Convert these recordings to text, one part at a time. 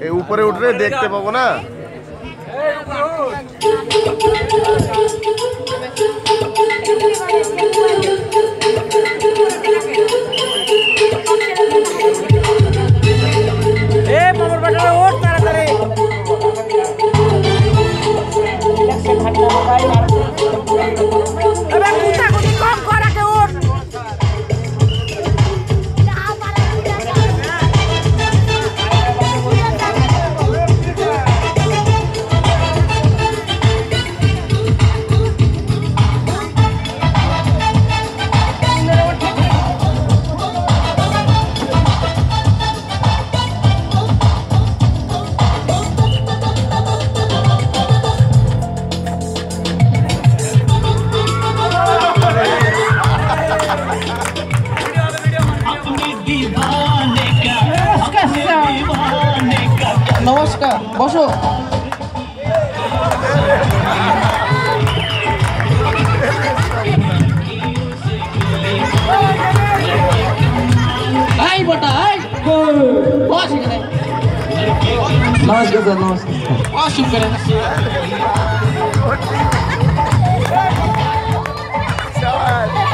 এই উপরে উঠলে দেখতে পাবো না। মামার বাটারে ওঠ তাড়াতাড়ি। কম করাকে ওঠ। নমস্কার, বসো। এই বটা, বস এখানে। নমস্কার স্যার। নমস্কার অসুখ করে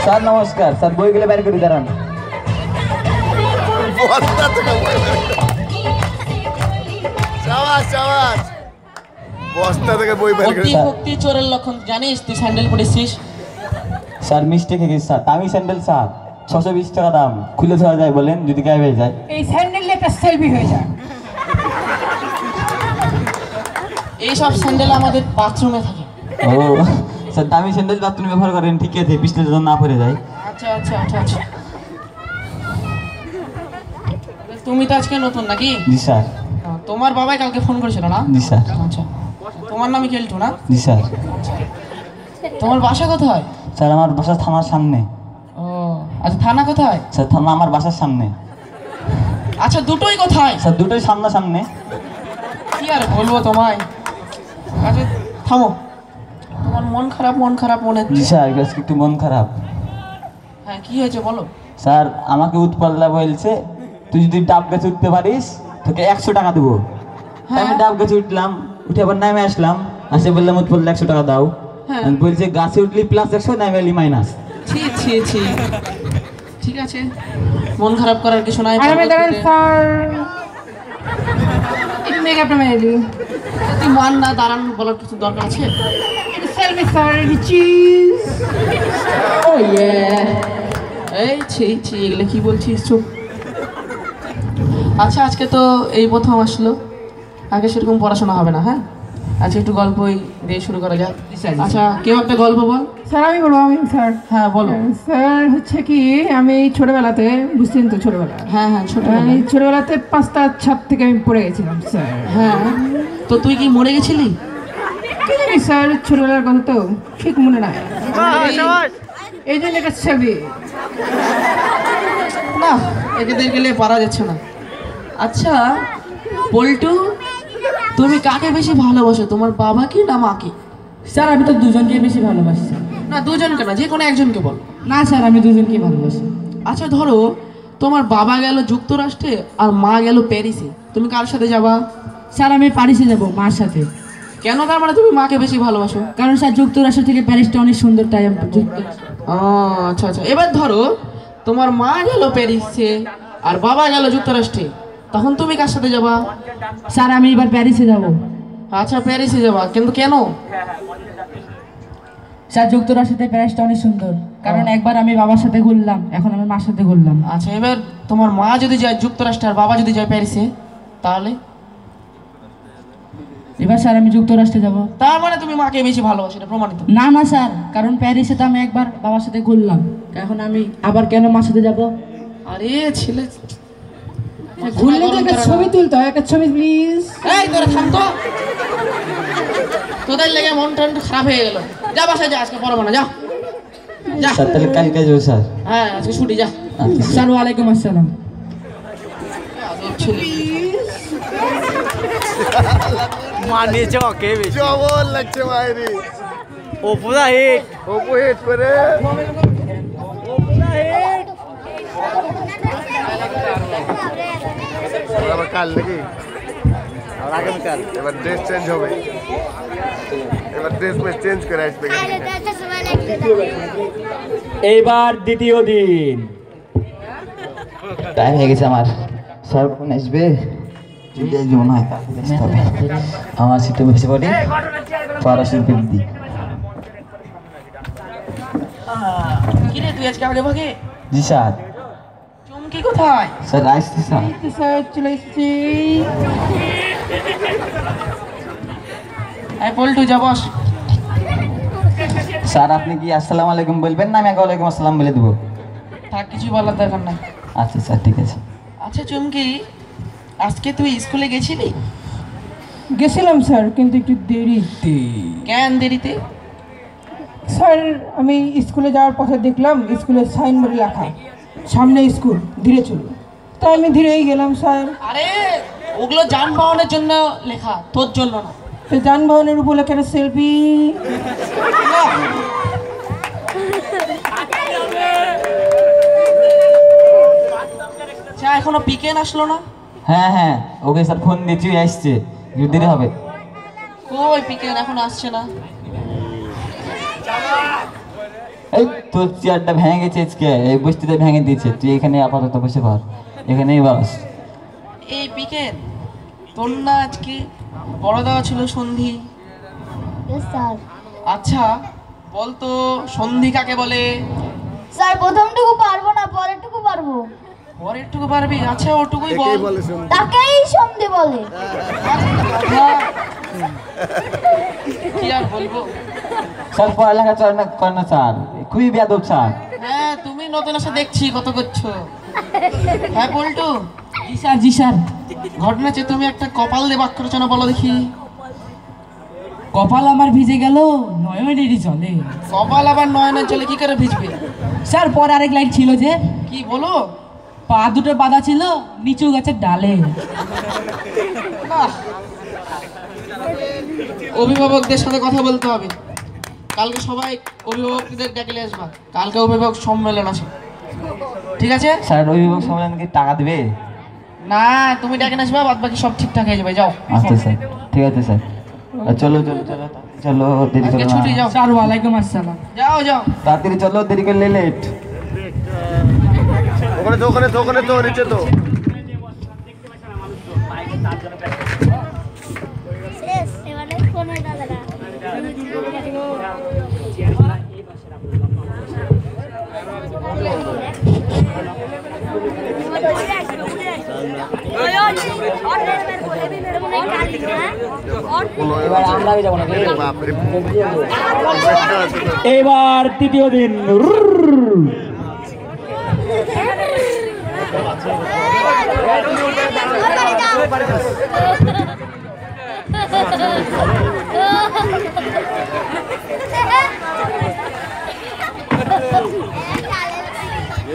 স্যার। নমস্কার স্যার, বইগুলো বের করে দাঁড়ান। বস্তা থেকে বই বের করে। ভক্তি চোরের লক্ষণ জানিস? তুই স্যান্ডেল পরেছিস। স্যার মিস্টেক হয়ে গেছে স্যার, দামি স্যান্ডেল স্যার, 620 টাকা দাম। খুলে ধরা যায় বলেন যদি গায়ে হয়ে যায়? এই স্যান্ডেল একটা সেলফি হয়ে যায়। এইসব স্যান্ডেল আমাদের বাথরুমে থাকে। ও স্যার, দামি স্যান্ডেল বাথরুমে ব্যবহার করেন, ঠিক আছে, পিছলে যেন না পড়ে যায়। আচ্ছা আচ্ছা আচ্ছা আচ্ছা। তুমি তো আজকে নতুন নাকি? জি স্যার। তোমার বাবাই কালকে ফোন করেছিল না? জি স্যার। আচ্ছা, তোমার নাম কেলটু না? জি স্যার। তোমার বাসা কোথায়? স্যার আমার বাসা থানার সামনে। ও আচ্ছা, থানা কোথায়? স্যার থানা আমার বাসার সামনে। আচ্ছা, দুটোই কোথায়? স্যার দুটোই সামনে সামনে। কি আর বলবো তোমায়। আচ্ছা থামো, তোমার মন খারাপ মনে হচ্ছে। জি স্যার, আজকে একটু মন খারাপ। হ্যাঁ, কি হয়েছে বলো। স্যার আমাকে উৎপল্লা বলছে তুই যদি ডাব গাছে উঠতে পারিস তোকে 100 টাকা দেবো। আমি ডাব গাছে উঠলাম, উঠে আবার নামে আসলাম, আসে বললাম উৎপল্লা 100 টাকা দাও। বলছে গাছে উঠলি +100, নামে এলি মাইনাস। ছি ছি ছি। ঠিক আছে, মন খারাপ করার কিছু নাই। তুই মান না, দাঁড়ান, বলার কিছু দরকার আছে? এই ছি ছি, এগুলো কি বলছিস? চুপ। আচ্ছা, আজকে তো এই প্রথম আসলো, আগে সেরকম পড়াশোনা হবে না। হ্যাঁ, আজকে একটু গল্পই দিয়ে শুরু করা যাক। আচ্ছা, কেউ একটা গল্প বল। স্যার আমি বলবো। স্যার, হ্যাঁ বলো। স্যার হচ্ছে কি, আমি ছোটবেলাতে, বুঝছেন তো ছোটবেলা, হ্যাঁ হ্যাঁ ছোটবেলাতে 5টা ছাদ থেকে আমি পড়ে গেছিলাম স্যার। হ্যাঁ, তো তুই কি মরে গেছিলি? কি জানি স্যার, ছোটবেলার কথা তো ঠিক মনে নাই। এই জন্য এটা ছবি না, এদের গেলে পারা যাচ্ছে না। আচ্ছা পল্টু, তুমি কাকে বেশি ভালোবাসো, তোমার বাবা কি না মাকে? স্যার আমি তো দুজনকে বেশি ভালোবাসি। না, দুজনকে না, যে কোনো একজনকে বল। না স্যার, আমি দুজনকেই ভালোবাসি। আচ্ছা ধরো, তোমার বাবা গেল যুক্তরাষ্ট্রে আর মা গেল প্যারিসে, তুমি কার সাথে যাবা? স্যার আমি প্যারিসে যাব, মার সাথে। কেন? তার মানে তুমি মাকে বেশি ভালোবাসো? কারণ স্যার যুক্তরাষ্ট্র থেকে প্যারিসটা অনেক সুন্দর, তাই আমি আচ্ছা আচ্ছা। এবার ধরো তোমার মা গেল প্যারিসে আর বাবা গেল যুক্তরাষ্ট্রে, তখন তুমি কার সাথে যাবা? স্যার আমি এবার প্যারিসে যাব। আচ্ছা, প্যারিসে যাবা, কিন্তু কেন? স্যার যুক্তরাষ্ট্রের প্যারিসটা অনেক সুন্দর, কারণ একবার আমি বাবার সাথে ঘুরলাম, এখন আমি মার সাথে ঘুরলাম। আচ্ছা, এবার তোমার মা যদি যায় যুক্তরাষ্ট্রে আর বাবা যদি যায় প্যারিসে, তাহলে? এবার স্যার আমি যুক্তরাষ্ট্রে যাব। তার মানে তুমি মাকে বেশি ভালোবাসো, এটা প্রমাণিত। না না স্যার, কারণ প্যারিসে তো আমি একবার বাবার সাথে ঘুরলাম, এখন আমি আবার কেন মার সাথে যাব? আরে ছেলে, ঘুরলে তো একটা ছবি তুলতে হয়, একটা ছবি প্লিজ। এই তোরা থাম তো, তোদের লেগে মনটা একটু খারাপ হয়ে গেল। যা বাসায় যা, আজকে পড়াবো না, যা যা। স্যার তাহলে কালকে যাবো স্যার। হ্যাঁ, আজকে ছুটি, যা। স্যার ওয়ালাইকুম আসসালাম। মানিয়েছে ওকে বেশি জবর লাগছে মাইরি। ওপুরা হিট, ওপু হিট করে ওপুরা হিট। আবার কাল নাকি? আগামীকাল এবার ড্রেস চেঞ্জ হবে, এবার ড্রেস চেঞ্জ করে আসবে। এইবার দ্বিতীয় দিন। টাইম হয়ে গেছে আমার, স্যার কখন আসবে? মনে হয় আমার সিটে বসে পড়ি, পড়াশোনা করে দিই। কিরে তুই আজকে আগে ভাগে? জি স্যার। চুমকি কোথায়? স্যার আসছি স্যার। স্যার চলে এসেছি। এই পল্টু যা বস। স্যার আপনি কি আসসালামু আলাইকুম বলবেন না আমি আগে ওয়ালাইকুম আসসালাম বলে দেবো? থাক, কিছু বলার দরকার নাই। আচ্ছা স্যার ঠিক আছে। আচ্ছা চুমকি, আজকে তুই স্কুলে গেছিলি? গেছিলাম স্যার, কিন্তু একটু দেরিতে। কেন দেরিতে? স্যার আমি স্কুলে যাওয়ার পথে দেখলাম স্কুলের সাইনবোর্ডে লেখা সামনে স্কুল, ধীরে চলুন। তাই আমি ধীরেই গেলাম স্যার। আরে ওগুলো যানবাহনের জন্য লেখা, তোর জন্য না। সে যানবাহনের উপর লেখা সেলফি। আচ্ছা এখনো পিকেন আসলো না? হ্যাঁ হ্যাঁ ওকে স্যার ফোন দিয়েছি, আসছে, একটু দেরি হবে। কই পিকেন এখন আসছে না? এই তোর চেয়ারটা ভেঙে গেছে আজকে, এই বস্তিতে ভেঙে দিয়েছে, তুই এখানে আপাতত বসে পড়, এখানেই বস। এই পিকেন, তোর না আজকে বড় দেওয়া ছিল সন্ধি? স্যার আচ্ছা বলতো সন্ধি কাকে বলে? স্যার প্রথমটুকু পারবো না, পরেরটুকু পারবো। পরেরটুকু পারবি? আচ্ছা ওটুকুই বল। তাকেই সন্ধি বলে। কি আর বলবো। স্যার পড়ালেখা চলে না, করে না স্যার, খুবই বেয়াদব স্যার। হ্যাঁ তুমি নতুন এসে দেখছি কত করছো। হ্যাঁ পল্টু। জি স্যার, জি স্যার। ঘটনা যে তুমি একটা কপাল দিয়ে বাক্য রচনা বলো দেখি। কপাল আমার ভিজে গেল, নয়নেরই জলে। কপাল আবার নয়নের জলে কি করে ভিজবে? স্যার পরে আরেক লাইন ছিল যে, কি বলো? পা দুটো বাঁধা ছিল নিচু গাছের ডালে। বাহ। অভিভাবকদের সাথে কথা বলতে হবে, কালকে সবাই অভিভাবকদের ডেকে আসবা, কালকে অভিভাবক সম্মেলন আছে, ঠিক আছে? স্যার অভিভাবক সম্মেলনকে টাকা দেবে? না তুমি ডেকে আসবা, বাদ বাকি সব ঠিকঠাক হয়ে যাবে। যাও। আচ্ছা স্যার ঠিক আছে স্যার। চলো চলো চলো চলো, দেরি আজকে করো ছুটি, না। যাও। স্যার ওয়ালাইকুম আসসালাম। যাও যাও। তাড়াতাড়ি চলো, দেরি করলে লেট। ওখানে তো ওখানে তো ওখানে তো নিচে তো শেষ এবারে ফোনের দাদারা। বাপরে এবার তৃতীয় দিন।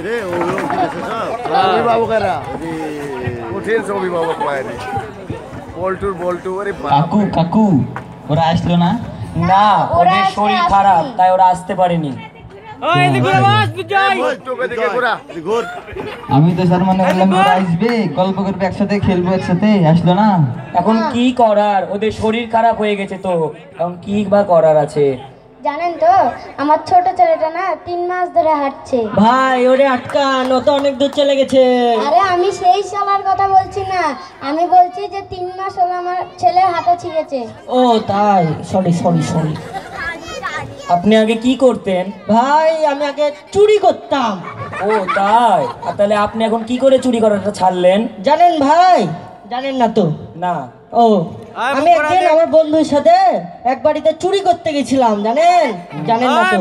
রে ও লোক দিয়েছে সব অভিভাবকেরা, কঠিন সব অভিভাবক মায়ের। বল্টুর বল্টু, আরে কাকু কাকু ওরা আসলো না? না, ওরা ওদের আজকে শরীর আসেনি। খারাপ তাই ওরা আসতে পারেনি। আমি তো স্যার মনে করলাম ওরা আসবে, গল্প করবে একসাথে, খেলবো একসাথে, আসলো না। এখন কি করার, ওদের শরীর খারাপ হয়ে গেছে তো, এখন কি বা করার আছে? জানেন তো আমার ছোট ছেলেটা না 3 মাস ধরে হাঁটছে। ভাই ওরে আটকান, ও তো অনেক দূর চলে গেছে। আরে আমি সেই চলার কথা বলছি না, আমি বলছি যে 3 মাস হলো আমার ছেলে হাঁটা শিখেছে। ও তাই, সরি সরি সরি। আপনি আগে কি করতেন? ভাই আমি আগে চুরি করতাম। ও তাই, আর তাহলে আপনি এখন কি করে চুরি করাটা ছাড়লেন? জানেন ভাই? জানেন না তো? না। ও আমি একদিন আমার বন্ধুর সাথে এক বাড়িতে চুরি করতে গেছিলাম, জানেন? জানেন না তো?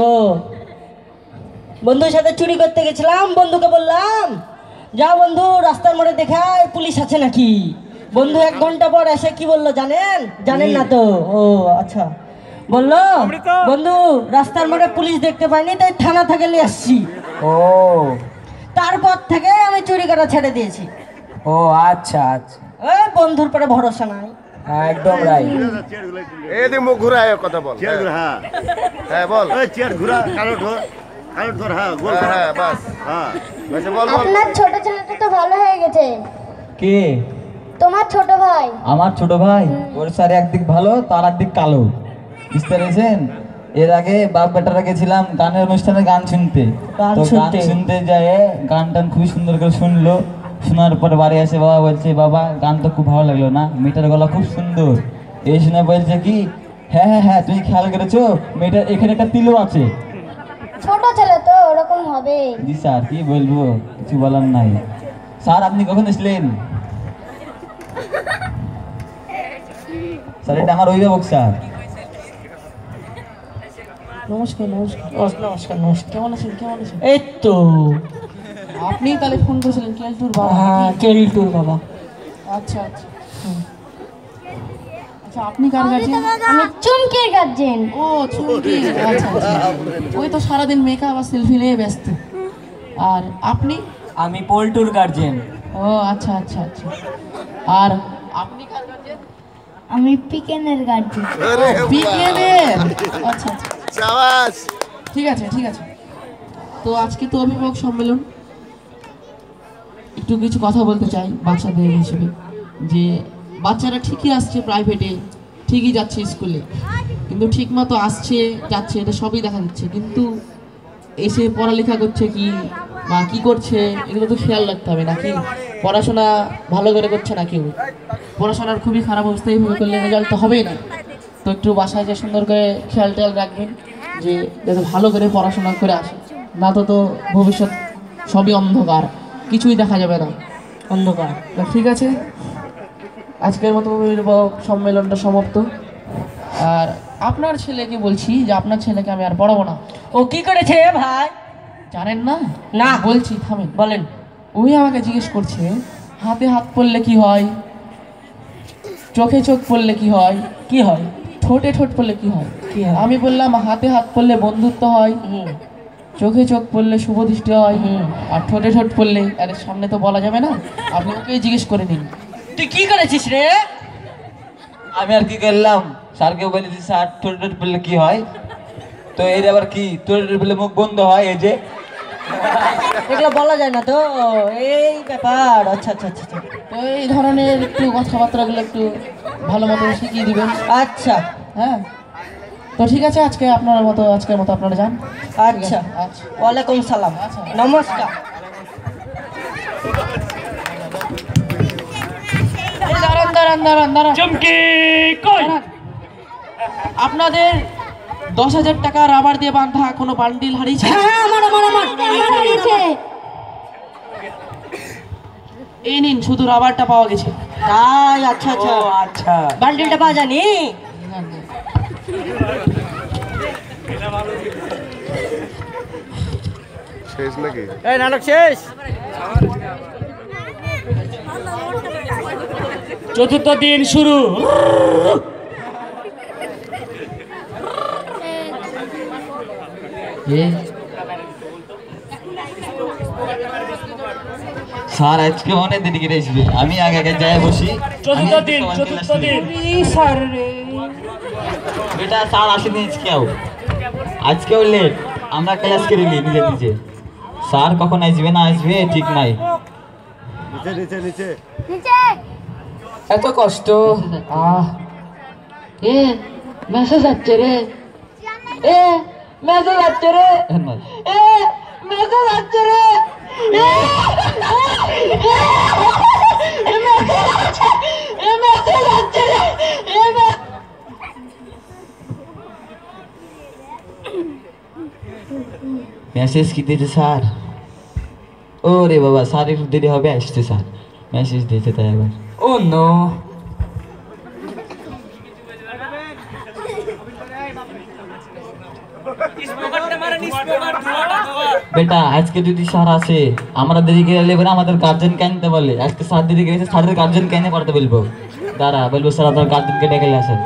ও বন্ধুর সাথে চুরি করতে গেছিলাম, বন্ধুকে বললাম যা বন্ধু রাস্তার মোড়ে দেখায় পুলিশ আছে নাকি। বন্ধু 1 ঘন্টা পর এসে কি বললো জানেন? জানেন না তো? ও আচ্ছা, বললো বন্ধু রাস্তার মোড়ে পুলিশ দেখতে পাইনি তাই থানা থেকে নিয়ে আসছি। ও তারপর থেকে আমি চুরি করা ছেড়ে দিয়েছি। ও আচ্ছা আচ্ছা, ওই বন্ধুর পরে ভরসা নাই। একদম রাইট। এদিকে মুখ ঘুরায় কথা বল। হ্যাঁ হ্যাঁ বল। চেয়ার ঘুরা কালো ধর হ্যাঁ গোল হ্যাঁ হ্যাঁ বাস হ্যাঁ আচ্ছা বল বল। আপনার ছোট ছেলেটা তো ভালো হয়ে গেছে। কে? তোমার ছোট ভাই। আমার ছোট ভাই, ওর স্যার একদিক ভালো তার একদিক কালো, বুঝতে পেরেছেন? এর আগে বাপ বেটারা গেছিলাম গানের অনুষ্ঠানে গান শুনতে, গান তো গান শুনতে? শুনতে যায় গান টান খুবই সুন্দর করে শুনলো। শোনার পরে বাড়ি আসে বাবা বলছে, বাবা গান তো খুব ভালো লাগলো না, মেয়েটার গলা খুব সুন্দর। এই শুনে বলছে কি, হ্যাঁ হ্যাঁ হ্যাঁ তুমি খেয়াল করেছো মেয়েটার এখানে একটা তিলও আছে। ছোট ছেলে তো ওরকম হবে। জি স্যার, কি বলবো, কিছু বলার নাই। স্যার আপনি কখন এসলেন? স্যার এটা আমার অভিভাবক স্যার। নমস্কার নমস্কার নমস্কার নমস্কার। কেমন আছেন কেমন আছেন? এই তো আপনি তাহলে ফোন করেছিলেন কেলটুর বাবা? হ্যাঁ, কেলটুর বাবা। আচ্ছা আচ্ছা আচ্ছা, আপনি কার গার্জেন? আমি চুমকির গার্জেন। ও চুমকি, আচ্ছা আচ্ছা। ওই তো সারাদিন মেকআপ আর সেলফি নিয়ে ব্যস্ত। আর আপনি? আমি পল্টুর গার্জেন। ও আচ্ছা আচ্ছা আচ্ছা। আর আপনি কার গার্জেন? আমি পিকেনের গার্জেন। বিকেনের। আচ্ছা আচ্ছা, চাবাস। ঠিক আছে ঠিক আছে। তো আজকে তো অভিভাবক সম্মেলন, একটু কিছু কথা বলতে চাই বাচ্চাদের হিসেবে। যে বাচ্চারা ঠিকই আসছে প্রাইভেটে, ঠিকই যাচ্ছে স্কুলে, কিন্তু ঠিক মতো আসছে যাচ্ছে এটা সবই দেখা যাচ্ছে, কিন্তু এসে পড়ালেখা করছে কি বা কী করছে এগুলো তো খেয়াল রাখতে হবে নাকি? পড়াশোনা ভালো করে করছে না কেউ, পড়াশোনার খুবই খারাপ অবস্থা, এইভাবে করলে রেজাল্ট তো হবেই না। তো একটু বাসায় যে সুন্দর করে খেয়াল টেয়াল রাখবেন যে যাতে ভালো করে পড়াশোনা করে আসে, না তো তো ভবিষ্যৎ সবই অন্ধকার, কিছুই দেখা যাবে না, অন্ধকার। তো ঠিক আছে, আজকের মতো অভিভাবক সম্মেলনটা সমাপ্ত। আর আপনার ছেলেকে বলছি যে আপনার ছেলেকে আমি আর পড়াবো না। ও কি করেছে ভাই? জানেন না? না। বলছি থামেন। বলেন। ওই আমাকে জিজ্ঞেস করছে হাতে হাত পড়লে কি হয়, চোখে চোখ পড়লে কি হয়, কি হয়? ঠোঁটে ঠোঁট পড়লে কি হয়। কি হয়? আমি বললাম হাতে হাত পড়লে বন্ধুত্ব হয়, চোখে চোখ পড়লে শুভ দৃষ্টি হয়, আর ঠোঁটে ঠোঁট পড়লে আরে সামনে তো বলা যাবে না, আপনি ওকে জিজ্ঞেস করে নিন। তুই কি করেছিস রে? আমি আর কি করলাম, স্যারকে বলেছি স্যার ঠোঁট ঠোঁট পড়লে কি হয়, তো এর আবার কি ঠোঁট ঠোঁট পড়লে মুখ বন্ধ হয়, এই যে এগুলো বলা যায় না তো, এই ব্যাপার। আচ্ছা আচ্ছা আচ্ছা আচ্ছা। তো এই ধরনের একটু কথাবার্তাগুলো একটু ভালো মতো শিখিয়ে দিবেন। আচ্ছা হ্যাঁ, তো ঠিক আছে, আজকের মতো আপনারা যান। আচ্ছা আচ্ছা। ওয়ালাইকুম সালাম। আচ্ছা। নমস্কার। দাঁড়ান। আপনাদের 10,000 টাকা রাবার দিয়ে বাঁধা কোনো বান্ডিল হারিয়েছে? হ্যাঁ, আমার এই নিন, শুধু রাবারটা পাওয়া গেছে। তাই? আচ্ছা আচ্ছা আচ্ছা। বান্ডিলটা পাওয়া জানি। শেষ নাকি? এই নাটক শেষ। চতুর্থ দিন শুরু। স্যার আজকে অনেক দেরি করে আসবে, আমি আগে আগে যাই বসি। চতুর্থ দিন। স্যার রে, বেটা স্যার আসেনি আজকেও, আজকেও লেট, আমরা ক্লাস করে নিই নিজে নিজে। স্যার কখন আসবে না আসবে ঠিক নাই। নিচে নিচে নিচে নিচে এত কষ্ট। এ মেসেজ আসছে রে, এ মেসেজ আসছে রে, এ মেসেজ আসছে রে, মেসেজ কি দিয়েছে স্যার? ও রে বাবা, স্যার একটু দেরি হবে আসছে, স্যার মেসেজ দিয়েছে তাই আবার। ও নো। বেটা আজকে যদি স্যার আসে আমরা দেরি করে এলে এবার আমাদের গার্জেনকে আনতে বলে, আজকে স্যার দেরি গেছে, স্যারের গার্জেনকে এনে করতে বলবো। দাঁড়া বলবো স্যার আপনার গার্জেনকে ডেকে নিয়ে আসেন।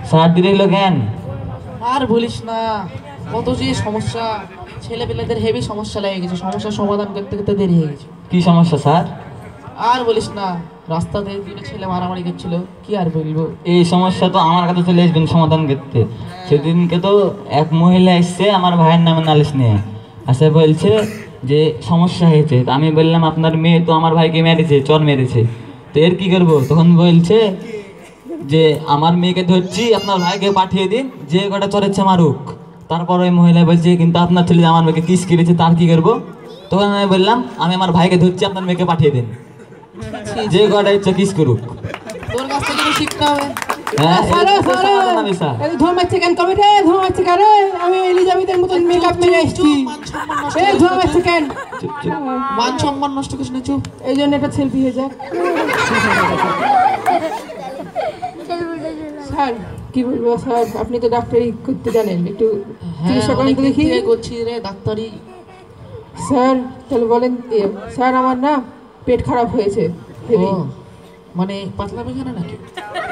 স্যার দেরি হলো কেন? আর বলিস না, কত যে সমস্যা, ছেলেপেলেদের হেভি সমস্যা লেগে গেছে, সমস্যার সমাধান করতে করতে দেরি হয়ে গেছে। কি সমস্যা স্যার? আর বলিস না, রাস্তাতে দুটো ছেলে মারামারি করছিল, কি আর বলবো। এই সমস্যা তো আমার কাছে চলে আসবেন সমাধান করতে। সেদিনকে তো এক মহিলা এসছে আমার ভাইয়ের নামে নালিশ নিয়ে, আসে বলছে যে সমস্যা হয়েছে। তো আমি বললাম আপনার মেয়ে তো আমার ভাইকে মেরেছে, চর মেরেছে, তো এর কি করবো? তখন বলছে যে আমার মেয়েকে ধরছি, আপনার ভাইকে পাঠিয়ে দিন, যে কটা চড়েছে মারুক। তারপর ওই মহিলা বলছে কিন্তু আপনার ছেলে আমার মেয়েকে কিস করেছে, তার কি করবো? তখন আমি বললাম আমি আমার ভাইকে ধরছি, আপনার মেয়েকে পাঠিয়ে দিন, যে কটা ইচ্ছা কিস করুক। তোর কাছ থেকে তো শিখতে হবে। হ্যাঁ, সারা এটা তো সারা সমাধান হবে স্যার। এই ধোমাচ্ছে কেন কবে রে? ধোমাচ্ছে কেন রে? আমি এলিজাবেথের মতন মেকআপ মেরে এসেছি। এই ধোমাচ্ছে কেন? চুপ চুপ। মান সম্মান নষ্ট করিস না, চুপ। এই জন্য একটা সেলফি হয়ে যাক। স্যার কি বলবো স্যার, আপনি তো ডাক্তারি করতে জানেন, একটু চিকিৎসা করেন তো দেখি। করছি রে ডাক্তারি। স্যার তাহলে বলেন স্যার, আমার না পেট খারাপ হয়েছে হেভি। মানে পাতলা পায়খানা নাকি?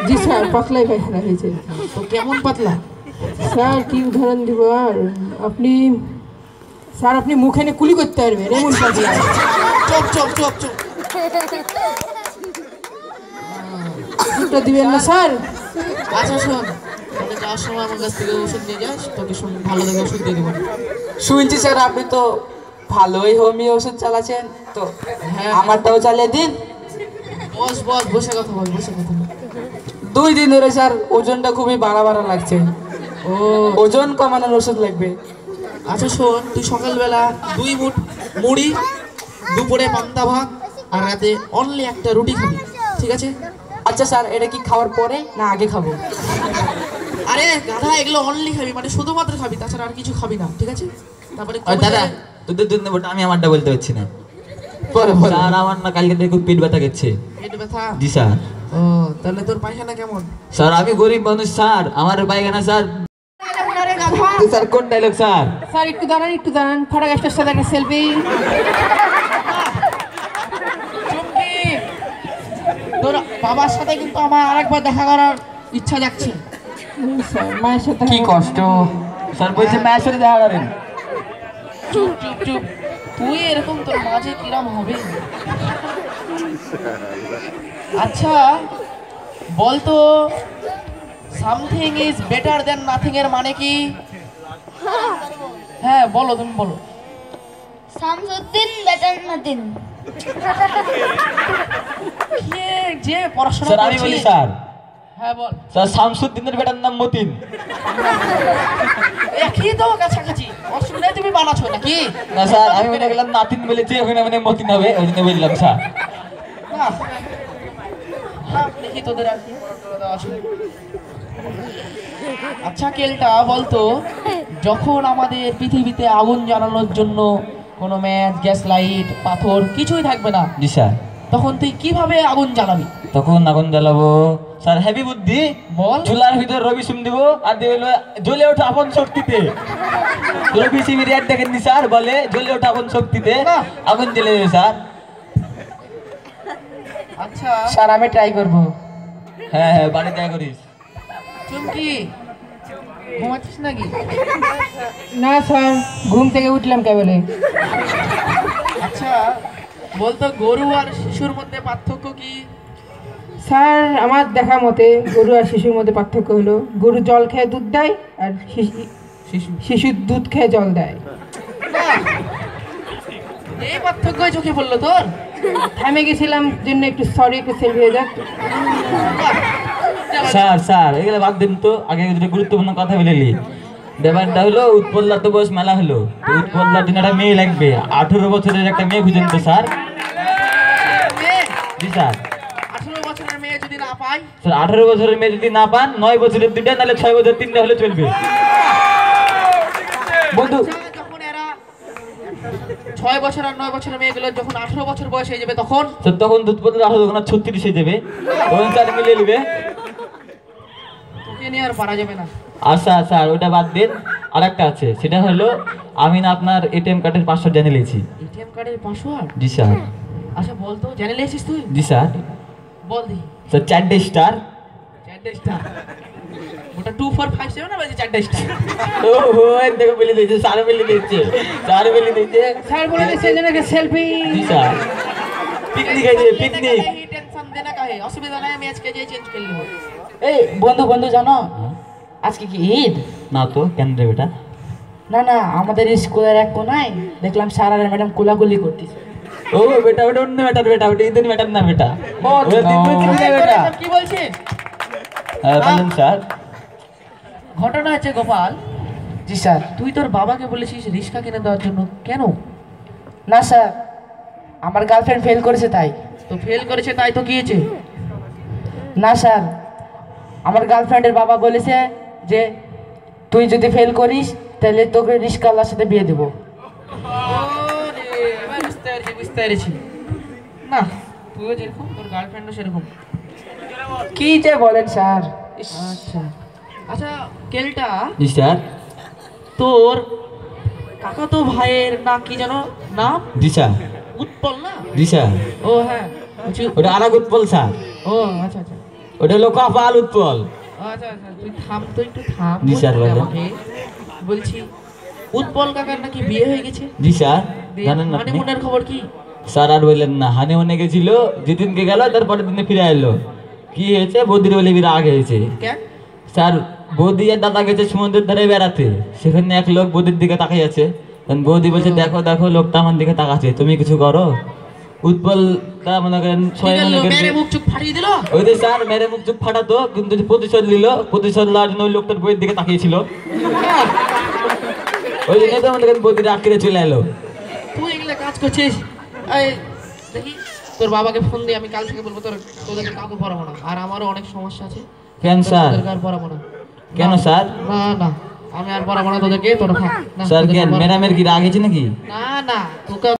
জি স্যার, পাতলাই পায়খানা হয়েছে। তো কেমন পাতলা? স্যার কি উদাহরণ দিব আর, আপনি স্যার আপনি মুখে নিয়ে কুলি করতে পারবেন এমন পাতলা। Chop chop chop chop. ওষুধটা দিবেন না স্যার? আচ্ছা শোন, তাহলে যাওয়ার সময় আমার কাছ থেকে ওষুধ নিয়ে যাস, তোকে ভালো দেখে ওষুধ দিয়ে দেবো। শুনছি স্যার আপনি তো ভালোই হোমিও ওষুধ চালাচ্ছেন, তো হ্যাঁ, আমারটাও চালিয়ে দিন। বস বস, বসে কথা বল, বসে কথা বল। 2 দিন ধরে স্যার ওজনটা খুবই বাড়া লাগছে, ও ওজন কমানোর ওষুধ লাগবে। আচ্ছা শোন, তুই সকালবেলা 2 মুঠ মুড়ি, দুপুরে পান্তা ভাত, আর রাতে অনলি একটা রুটি খাবি, ঠিক আছে? আচ্ছা স্যার, এটা কি খাওয়ার পরে না আগে খাবো? আরে গাধা, এগুলো অনলি খাবি, মানে শুধুমাত্র খাবি, তাছাড়া আর কিছু খাবি না, ঠিক আছে? তারপরে আর দাদা তোদের দুধ নেবো, আমি আমারটা বলতে পারছি না। পরে স্যার আমার না কালকে থেকে খুব পেট ব্যথা করছে। পেট ব্যথা? জি স্যার। ও তাহলে তোর পায়খানা কেমন? স্যার আমি গরিব মানুষ স্যার, আমার পায়খানা স্যার। তো স্যার কোন ডায়লগ স্যার? স্যার একটু দাঁড়ান, একটু দাঁড়ান, ফাটা গাছটার সাথে একটা সেলফি। চুমকি, তোর বাবার সাথে কিন্তু আমার আরেকবার দেখা করার ইচ্ছা যাচ্ছে। স্যার মায়ের সাথে কি কষ্ট। স্যার বলছে মায়ের সাথে দেখা করেন। চুপ চুপ চুপ, তুই এরকম তোর মাঝে কিরম হবে? আচ্ছা বলতো, something is better then nothing এর মানে কি? হ্যাঁ বলো, তুমি বলো। শামসুদ্দিন বেটার নাতিন। কে যে পড়াশোনা স্যার আমি বলি করছিস? স্যার, হ্যাঁ বল। স্যার শামসুদ্দিনের বেটার নাম মতিন। একই তো কাছাকাছি, অসুবিধা তুমি বানাচ্ছো নাকি? না স্যার, আমি মনে করলাম নাতিন বলেছি, ওখানে মানে মতিন হবে, ওই জন্য বললাম স্যার। না, দেখি তোদের আর কি আসলে। আচ্ছা কেলটা বলতো, যখন আমাদের পৃথিবীতে আগুন জ্বালানোর জন্য কোনো ম্যাচ, গ্যাস লাইট, পাথর কিছুই থাকবে না, জি স্যার, তখন তুই কিভাবে আগুন জ্বালাবি? তখন আগুন জ্বালাবো স্যার হেভি বুদ্ধি, বল। চুলার ভিতর রবি সুম দিব, আর দিয়ে হলো জ্বলে ওঠা আপন শক্তিতে। রবি সিমির অ্যাড দেখেননি স্যার, বলে জ্বলে ওঠা আপন শক্তিতে আগুন জ্বলে দেবে স্যার। আচ্ছা স্যার আমি ট্রাই করব। হ্যাঁ হ্যাঁ, বাড়ি দেয়া করিস। চুমকি, ঘুমাচ্ছিস নাকি? না স্যার, ঘুম থেকে উঠলাম কেবলে। আচ্ছা বলতো, গরু আর শিশুর মধ্যে পার্থক্য কি? স্যার আমার দেখা মতে গরু আর শিশুর মধ্যে পার্থক্য হলো, গরু জল খেয়ে দুধ দেয় আর শিশু দুধ খেয়ে জল দেয়। বাহ! এই পার্থক্যই চোখে পড়লো তোর? থামে গেছিলাম জন্য একটু সরি, একটু সেলফি হয়ে যাক। স্যার স্যার এগুলো বাদ দিন তো, আগে দুটো গুরুত্বপূর্ণ কথা বলেলি। ব্যাপারটা হলো উৎপল্লার তো বয়স মেলা হলো, তো উৎপল্লার দিন একটা মেয়ে লাগবে, 18 বছরের একটা মেয়ে খুঁজেন তো স্যার। জি স্যার। 18 বছরের মেয়ে যদি না পাই? স্যার 18 বছরের মেয়ে যদি না পান, 9 বছরের 2টা, নাহলে 6 বছরের 3টা হলে চলবে। বন্ধু যখন এরা 6 বছর আর 9 বছরের মেয়েগুলো যখন 18 বছর বয়স হয়ে যাবে, তখন স্যার তখন উৎপল্লার 18 তখন 36 হয়ে যাবে, তখন স্যার মিলিয়ে নেবে। তোকে নিয়ে আর পারা যাবে না। আচ্ছা স্যার ওটা বাদ দিন, আর একটা আছে, সেটা হলো আমি না আপনার এটিএম কার্ডের পাসওয়ার্ড জেনে নিয়েছি। এটিএম কার্ডের পাসওয়ার্ড? জি স্যার। আচ্ছা বলতো, জেনে নিয়েছিস তুই? জি স্যার। বল দি। স্যার 4টে স্টার। 4টে স্টার? ওটা 2457 না বলছি 4টে স্টার? ও হো, দেখো বলে দিয়েছে স্যার, বলে দিয়েছে স্যার, বলে দিয়েছে স্যার বলে দিয়েছে যেন একটা সেলফি। জি স্যার। পিকনিক আছে, পিকনিক। টেনশন দেনা কাহে, অসুবিধা নাই, আমি আজকে যে চেঞ্জ করে নেব। এই বন্ধু বন্ধু জানো আজকে কি ঈদ? না তো, কেন রে বেটা? না না, আমাদের স্কুলের এক কোনায় দেখলাম স্যার আর ম্যাডাম কোলাকুলি করতেছে। ও বেটা, ওটা অন্য ম্যাটার বেটা, ওটা ইদানি ম্যাটার না বেটা। কি বলছেন? বলুন স্যার। ঘটনা হচ্ছে গোপাল, জি স্যার। তুই তোর বাবাকে বলেছিস রিক্সা কিনে দেওয়ার জন্য, কেন? না স্যার, আমার গার্লফ্রেন্ড ফেল করেছে তাই। তো ফেল করেছে তাই তো গিয়েছে? না স্যার, আমার গার্লফ্রেন্ডের বাবা বলেছে যে তুই যদি ফেল করিস তাহলে তোকে রিস্কাওয়ালার সাথে বিয়ে দেবো। বুঝতে পেরেছি। না, তুইও যেরকম তোর গার্লফ্রেন্ডও সেরকম। কি যে বলেন স্যার। আচ্ছা আচ্ছা, কেলটা জি স্যার। তোর কাকাতো ভাইয়ের না কি যেন নাম? জি স্যার। উৎপল না? জি স্যার। ও হ্যাঁ, ওটা আরেক উৎপল স্যার। ও আচ্ছা আচ্ছা ওটা হলো কপাল উৎপল। আচ্ছা আচ্ছা, তুই থাম তো, একটু থাম। জি স্যার, বলেন। আমাকে বলছি উৎপল কাকার নাকি বিয়ে হয়ে গেছে? জি স্যার। জানেন না আপনি? হানিমুনের খবর কি? স্যার আর বললেন না, হানিমুনে গেছিল, যেদিনকে গেল তারপরের দিনে ফিরে এলো। কি হয়েছে, বৌদির বলে বিরাগ হয়েছে। কেন? স্যার, বৌদি আর দাদা গেছে সমুদ্রের ধারে বেড়াতে, সেখানে এক লোক বৌদির দিকে তাকিয়ে আছে। বৌদি বলছে, দেখো দেখো লোকটা আমার দিকে তাকাচ্ছে, তুমি কিছু করো। উৎপল তা মনে করেন মেরে মুখ চুপ ফাটিয়ে দিল। ওই যে স্যার মেরে মুখ চুপ ফাটাতো, কিন্তু প্রতিশোধ নিল, প্রতিশোধ নেওয়ার জন্য ওই লোকটার বইয়ের দিকে তাকিয়েছিল। ওই জন্য তো মনে করেন বৌদির আঁকড়ে চলে এলো। তুই এগুলো কাজ করছিস? এই দেখি তোর বাবাকে ফোন দিয়ে আমি কাল থেকে বলবো তোদেরকে কাউকে পড়াবো না। আর আমারও অনেক সমস্যা আছে। কেন স্যার? আর পড়াবো না। কেন স্যার? না না, আমি আর পড়াবো না তোদেরকে, তোরা থাক। স্যার কেন, ম্যাডামের কি রাগ হয়েছে নাকি? না না, তোকে